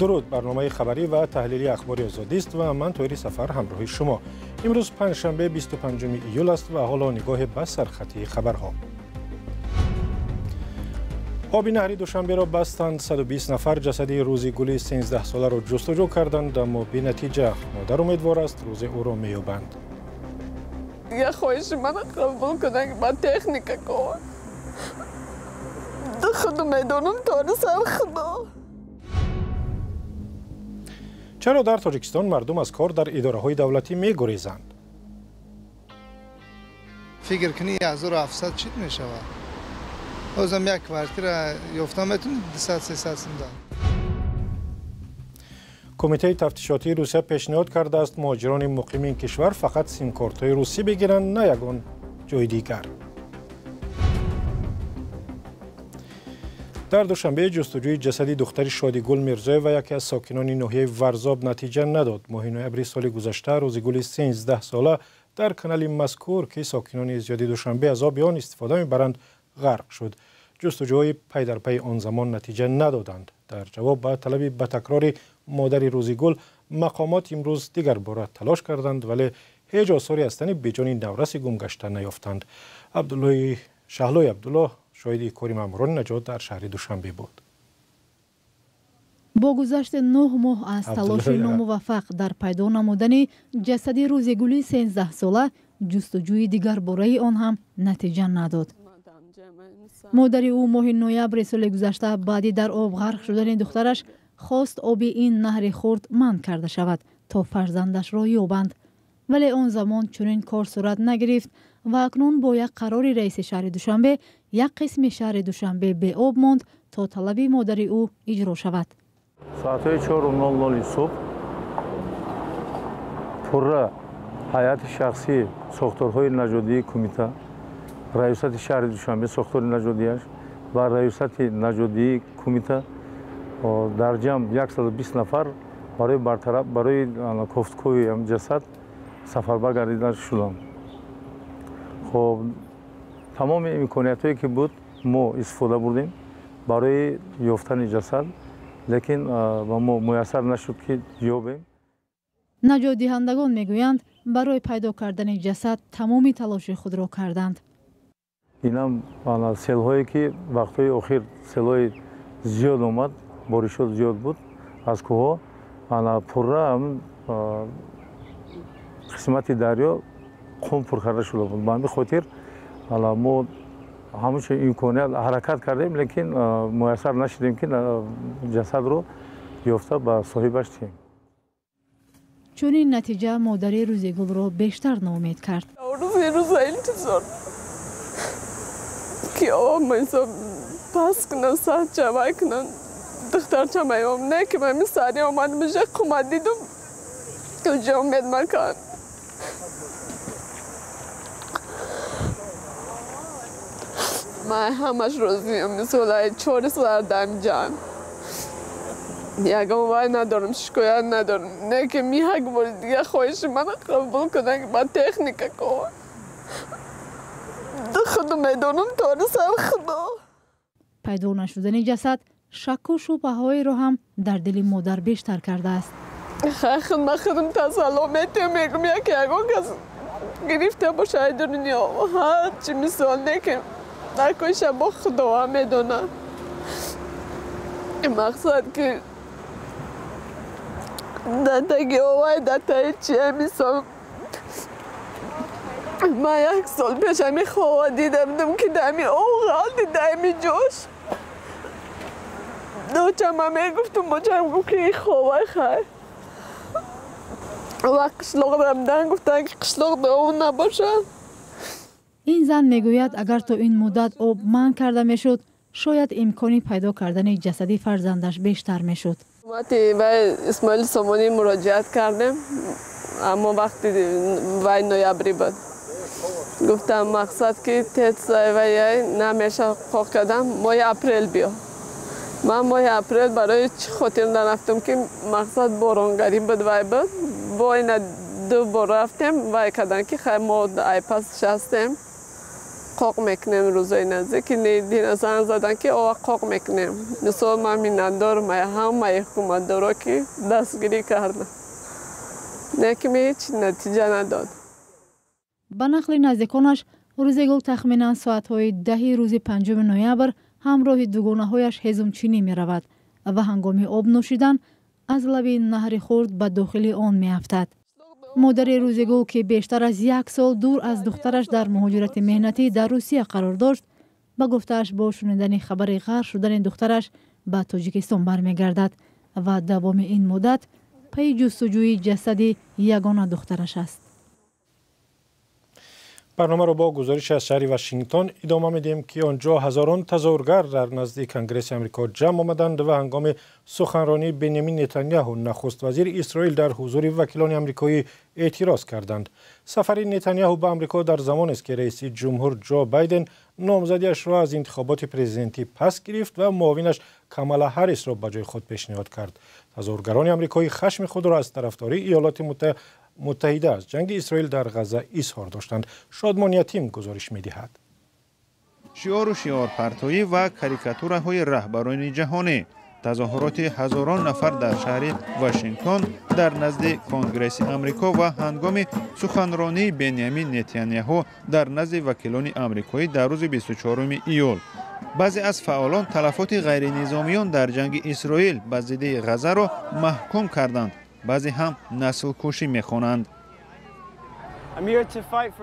درود، برنامه خبری و تحلیلی اخباری آزادی است و من طاهری سفر همراه شما. امروز پنجشنبه 25 ایول است و حالا نگاه به سرخطی خبرها. آب نهری دوشنبه را بستند. 120 نفر جسد روزیگلی 13 ساله را جستجو کردند، اما بی نتیجه. مادر امیدوار است روز او را می‌یابند. دیگه خواهش من قبول کنن که با تکنیک کن. خدا میدونم تا سر خدا. چرا در تاجیکستان مردم از کار در اداره‌های دولتی می‌گریزند؟ فکر کنی 1700 چیت میشود. اوزم یک کوارتیر یافتم میتونید 200-300 داد. کمیته تفتیشاتی روسیه پیشنهاد کرده است مهاجران مقیم این کشور فقط سیم کارت‌های روسی بگیرند، نه یگان جای دیگر. در دوشنبه جستجوی جسد دختر شادیگل میرزای و یکی از ساکنان ناحیه ورزاب نتیجه نداد. ماه نوامبر سال گذشته روزیگل 13 ساله در کانال مذکور که ساکنان زیادی دوشنبه از آب آن استفاده میبرند غرق شد. جستجوهای پی در پی آن زمان نتیجه ندادند. در جواب به طلب به تکرار مادر روزیگل، مقامات امروز دیگر باره تلاش کردند ولی هیچ آثاری از تن بیجان نورس گم گشته نیافتند. شهلای عبدالله شاهد کاری ماموران نجات در شهر دوشنبه بود. با گذشت 9 ماه از تلاش ناموفق در پیدا نمودن جسد روزیگلی 13 ساله، جستجوی دیگر باره آن هم نتیجه نداد. مادر او ماه نوامبر سال گذشته بعدی در آب غرق شدن دخترش خواست آب این نهر خرد منع کرده شود تا فرزندش را یابند، ولی آن زمان چنین کار صورت نگرفت و اکنون با یک قرار رئیس شهر دوشنبه یک قسم شهر دوشنبه به آب ماند تا طلب مادر او اجرا شود. ساعت 4:00 صبح پورا هیئت شخصی ساختارهای نژادی کمیته، رئیست شهر دوشنبه ساختار نژادیش و رئیست نژادی کمیته در جمع 120 نفر برای برطرف برای کوفتکوی جسد سفربر گردیده شدند. خب تمام امکانیتایی که بود ما استفاده بردیم برای یافتن جسد، لیکن ما میسر نشد که یابیم. نجات دهندگان میگویند برای پیدا کردن جسد تمامی تلاش خود را کردند. اینم سیل‌هایی که وقت‌های اخیر سیل‌های زیاد آمد، بارشات زیاد بود از کوه‌ها، پورا قسمت دریا خون پر کرده شده بود. به همین خاطر ما همچه امکانیت حرکت کردیم لیکن میسر نشدیم که جسد رو یافته به صاحبش دهیم. چنین نتیجه مادر روزیگل را بیشتر ناامید کرد. روز انتظار که مثلا پس کنن ساعت جمع کنن دخترچه میام نه که من سری آمد بشه قمت دیدم اونجا امید مکان. من همش روزیم مثلا 4 ساعت دم جان یکم وای ندارم، شکایت ندارم، نه که میهک بار دیگه خواهش من قبول کنن که با تکنیک کن. خدا میدونم تا سر خدا. پیدا نشدن جسد شک و شبهه‌ای را هم در دل مادر بیشتر کرده است. من خودم تسلامتی میگم یکی کس گرفته باشه دنیا چی مثال نه که در کویش با خدا هم میدونه. مقصد که دتگی آوای دتای چیه مثال من 1 سال پیش همی خواه دیدم که دمی اوغال دیدمی جوش دوچه من میگفتم بچه گفت که خواه خواهی و قشلاق رمدن گفتن که قشلاق داون نباشه. این زن میگوید اگر تا این مدت آب منع کرده میشد شاید امکانی پیدا کردن جسد فرزندش بیشتر میشد. وقتی به اسماعیل سامانی مراجعت کردم اما وقتی وای نوامبری بود گفتم مقصد که تست وای نمیشه خواه کردم ماه اپریل بیا. من ماه اپریل برای چی خاطر نرفتم که مقصد بارانگری بود وای بود با این 2 بار رفتیم وای کردن که خیلی ما ای پس شستیم قاق میکنیم روزای نزدیک دین زنگ زدن که آقا قاق میکنیم نسو ما میندار ما همه حکومت دارا که دستگیری کردن لیکن هیچ نتیجه نداد. به نقل نزدیکانش روزگل تخمینا ساعتهای 10 روز 5 نوامبر همراه دوگانه‌هایش هضمچینی می رود و هنگام آب نوشیدن از لب نهر خرد به داخل آن می افتد. مادر روزگل که بیشتر از 1 سال دور از دخترش در مهاجرت مهنتی در روسیه قرار داشت، با گفته‌اش با شنیدن خبر غرق شدن دخترش به تاجیکستان برمیگردد و دوام این مدت پی جستجوی جسد یگانه دخترش است. برنامه را با گزارش از شهر واشنگتن ادامه میدیم که آنجا هزاران تظاهرگر در نزد کنگره آمریکا جمع آمدند و هنگام سخنرانی بنیامین نتانیاهو نخست وزیر اسرائیل در حضور وکیلان آمریکایی اعتراض کردند. سفر نتانیاهو به آمریکا در زمانی است که رئیس جمهور جو بایدن نامزدیش را از انتخابات پرزیدنتی پس گرفت و معاونش کامالا هریس را به جای خود پیشنهاد کرد. تظاهرگران آمریکایی خشم خود را از طرفداری ایالات متحده از جنگ اسرائیل در غزه اظهار داشتند. شادمان یتیم گزارش می‌دهد. شعار و شعار پرتایی و کاریکاتورهای رهبران جهانی، تظاهرات هزاران نفر در شهر واشنگتن در نزد کنگره آمریکا و هنگام سخنرانی بنیامین نتانیاهو در نزد وکیلان آمریکایی در روز 24 ایول. بعضی از فعالان تلفات غیر نظامیان در جنگ اسرائیل به ضد غزه را محکوم کردند. بعضی هم نسل کشی می‌خوانند.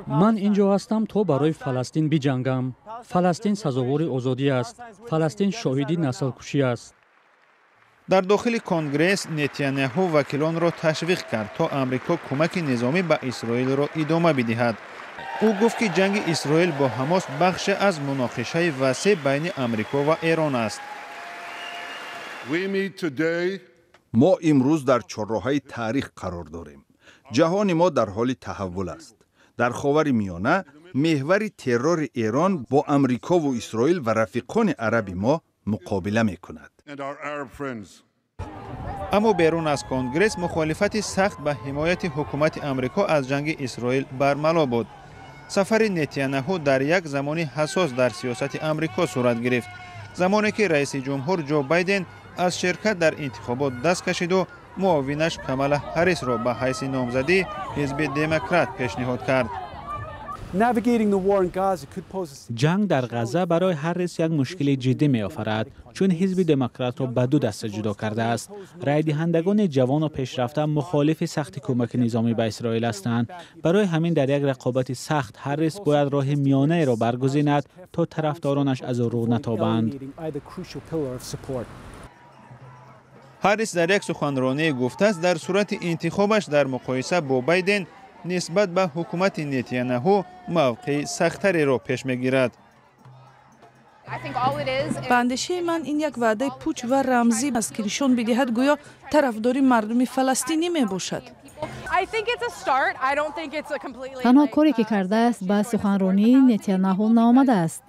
من اینجا هستم تا برای فلسطین بجنگم. فلسطین سزاوار آزادی است. فلسطین شاهدی نسل کشی است. در داخل کنگره نتانیاهو وکیلان را تشویق کرد تا آمریکا کمک نظامی به اسرائیل را ادامه بدهد. او گفت که جنگ اسرائیل با حماس بخش از مناقشه وسیع بین آمریکا و ایران است. ما امروز در چهارراه‌های تاریخ قرار داریم. جهان ما در حال تحول است. در خاورمیانه محور ترور ایران با آمریکا و اسرائیل و رفیقان عربی ما مقابله می‌کند. اما بیرون از کنگره مخالفت سخت به حمایت حکومت آمریکا از جنگ اسرائیل برملا بود. سفر نتانیاهو در یک زمانی حساس در سیاست آمریکا صورت گرفت، زمانی که رئیس جمهور جو بایدن از شرکت در انتخابات دست کشید و معاونش کامالا هریس را به حیث نامزدی حزب دموکرات پیشنهاد کرد. جنگ در غزه برای هریس یک مشکل جدی می آفرد، چون حزب دموکرات را به دو دسته جدا کرده است. رای دهندگان جوان و پیشرفته مخالف سخت کمک نظامی به اسرائیل هستند. برای همین در یک رقابت سخت هریس باید راه میانه را برگزیند تا طرفدارانش از او رو نتابند. هریس در یک سخنرانی گفته است در صورت انتخابش در مقایسه با بایدن نسبت به حکومت نتانیاهو موقع سخت‌تری را پیش می‌گیرد. به اندیشه من این یک وعده پوچ و رمزی است که نشان بدهد گویا طرفداری مردم فلسطینی می باشد. تنها کاری که کرده است به سخنرانی نتانیاهو نآمده است.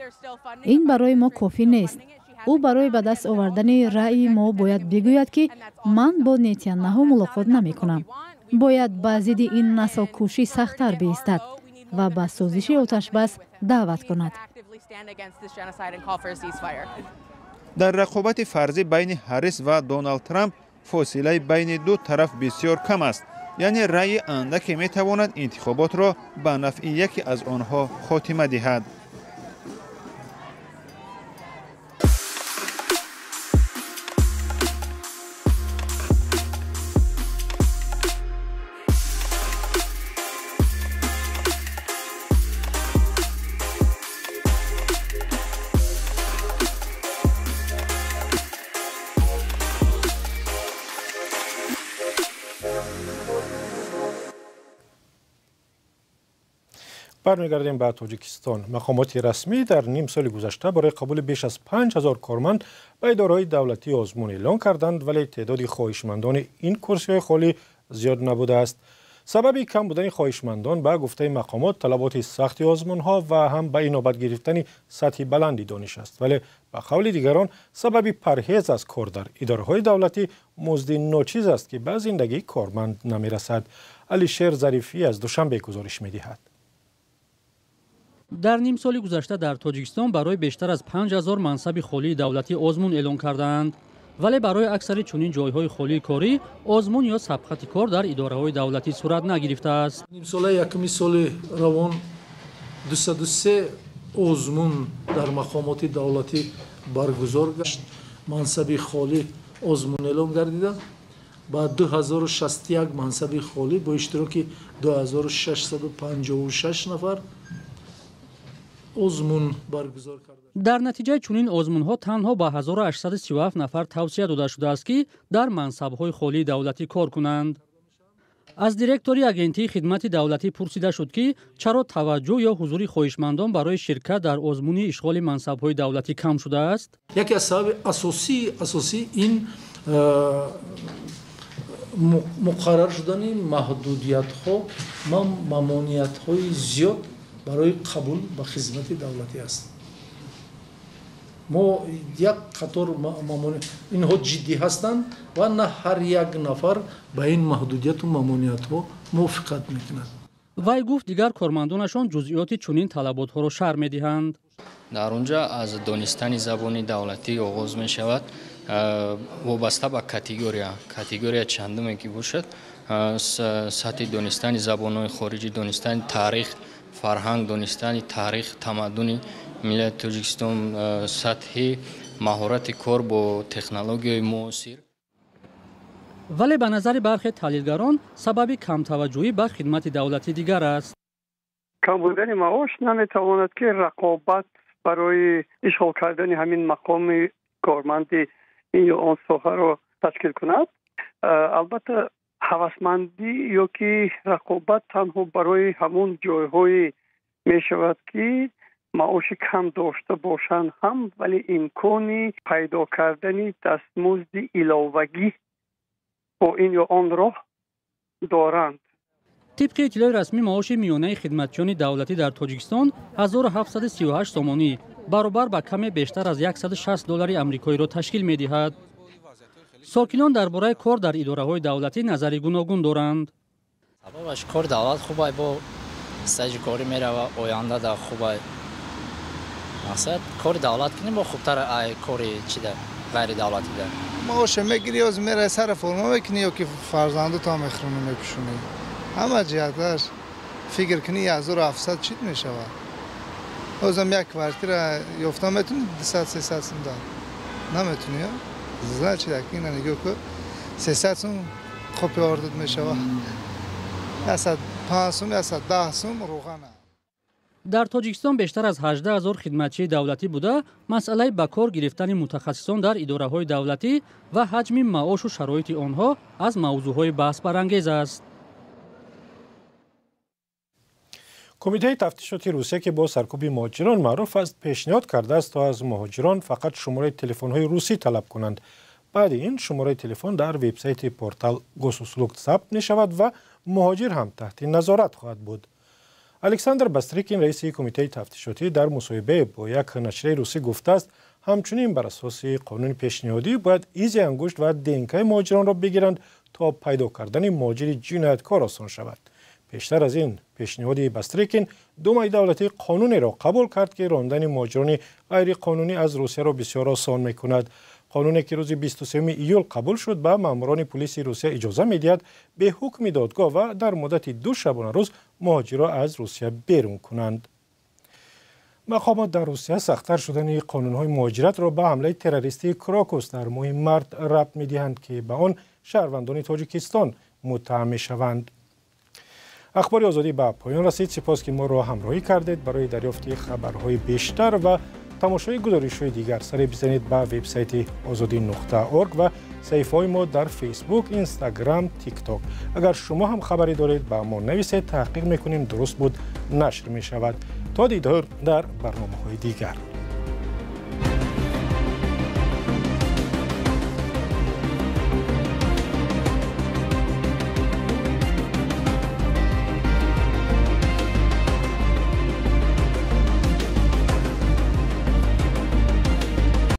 این برای ما کافی نیست. او برای به دست آوردن رأی ما باید بگوید که من با نتانیاهو ملاقات نمی کنم. باید به ضد این نسل کشی سخت‌تر بایستد و به سازش آتش بس دعوت کند. در رقابت فرضی بین هریس و دونالد ترامپ فاصله بین دو طرف بسیار کم است. یعنی رأی اندکی می تواند انتخابات را به نفع یکی از آنها خاتمه دهد. برمیگردیم به تاجیکستان. مقامات رسمی در نیم سال گذشته برای قبول بیش از 5000 کارمند به اداره‌های دولتی آزمون اعلان کردند، ولی تعداد خواهشمندان این کرسی‌های خالی زیاد نبوده است. سبب کم بودن خواهشمندان به گفته مقامات طلبات سخت آزمون‌ها و هم به اینابت گرفتن سطح بلندی دانش است، ولی به قول دیگران سبب پرهیز از کار در اداره‌های دولتی مزد ناچیز است که به زندگی کارمند نمی‌رسد. علیشیر ظریفی از دوشنبه گزارش می‌دهد. در نیم سال گذشته در تاجیکستان برای بیشتر از 5000 منصب خالی دولتی آزمون اعلام کردند. ولی برای اکثر چنین جایهای خالی کاری آزمون یا سبقت کار در اداره‌های دولتی صورت نگرفته است. نیم سال یکمی سال روان 203 آزمون در مقامات دولتی برگزار گشت. منصب خالی آزمون اعلام گردیده. با 2061 منصب خالی با اشتراک 2656 نفر آزمون برگزار کرده. در نتیجه چنین آزمون‌ها تنها با 1837 نفر توصیه داده شده است که در منصب‌های خالی دولتی کار کنند. از دیرکتوری اگنتی خدمت دولتی پرسیده شد که چرا توجه یا حضور خواهشمندان برای شرکت در آزمون اشغال منصب‌های دولتی کم شده است. یکی از سبب اساسی این مقرر شدن محدودیت‌ها و ممانعت‌های زیاد برای قبول به خدمت دولتی است. ما یک قطار اینها جدی هستند و نه هر یک نفر به این محدودیت و ممانعت‌ها موافقت می‌کند. وی گفت دیگر کارمندانشان جزئیات چنین طلبات‌ها را شرح می‌دهند. در اونجا از دانستن زبان دولتی آغاز می‌شود وابسته به کاتگوریا چندمی که باشد سطح دانستن زبان‌های خارجی، دانستن تاریخ، فرهنگ، دانستن تاریخ تمدن ملت تاجیکستان، سطح مهارت کار با تکنولوژی معاصر. ولی به نظر برخی تحلیلگران سبب کم توجهی به خدمت دولتی دیگر است. کم بودن معاش نمیتواند که رقابت برای اشغال کردن همین مقام کارمند این یا آن ساحه را تشکیل کند. البته هوسمندی یا که رقابت تنها برای همون جایهای می شود که معاش کم داشته باشند هم، ولی امکانی پیدا کردن دستمزد علاوگی با این یا آن راه دارند. طبق اطلاع رسمی معاش میانه خدمتیان دولتی در تاجیکستان 1738 سومانی برابر با کم بیشتر از $160 آمریکایی را تشکیل می دهد. ساکنان درباره کار در اداره‌های دولتی نظری گوناگون دارند. سببش کار دولت خوبه، با استاج کاری میره و آینده در خوبه. مقصد کار دولت کنیم با خوبتر کاری چی ده غیر دولتی ده. معاش میگیری از میره سر فرما میکنی یا که فرزندو تا میخرونه میپشونی. همه جهتش فکر کنی 1700 چیت میشود. ازم یک کارتر یافتم میتونی 200 300 سوم داد. نمیتونی ها؟ زن چی دکی نه نگاه کن 300 سوم خوبی آردت میشود. 105 سوم 110 سوم روغنه. در تاجیکستان بیشتر از 18,000 خدمتچی دولتی بوده مسئله به کار گرفتن متخصصان در اداره‌های دولتی و حجم معاش و شرایط آنها از موضوعهای بحث برانگیز است. کمیته تفتیشاتی روسیه که با سرکوب مهاجران معروف است پیشنهاد کرده است تا از مهاجران فقط شماره تلفن‌های روسی طلب کنند. بعد این شماره تلفن در وبسایت پورتال گوسوسلوگ ثبت می شود و مهاجر هم تحت نظارت خواهد بود. الکساندر باستریکین رئیس کمیته تفتیشاتی در مصاحبه با یک نشریه روسی گفته است همچنین بر اساس قانون پیشنهادی باید ایز انگشت و دنکه مهاجران را بگیرند تا پیدا کردن مهاجر جنایتکار آسان شود. پیشتر از این پیشنهاد باستریکین دومای دولتی قانونی را قبول کرد که راندن مهاجران غیر قانونی از روسیه را بسیار آسان می کند. قانونی که روز 23 ایول قبول شد به ماموران پلیس روسیه اجازه می‌دهد به حکم دادگاه و در مدت 2 شبانه روز مهاجران از روسیه بیرون کنند. مقامات در روسیه سخت‌تر شدن قانون‌های مهاجرت را به حمله تروریستی کراکوس در ماه مارس ربط می‌دهند که به آن شهروندان تاجیکستان متهم می‌شوند. اخبار آزادی به پایان رسید. سپاس که ما را همراهی کردید. برای دریافت خبرهای بیشتر و تماشای گزارش‌های دیگر سری بزنید به وبسایت azadi.org و صفحه‌های ما در فیسبوک، اینستاگرام، تیک تاک. اگر شما هم خبری دارید با ما نویسید، تحقیق می‌کنیم درست بود نشر می‌شود. تا دیدار در برنامه‌های دیگر.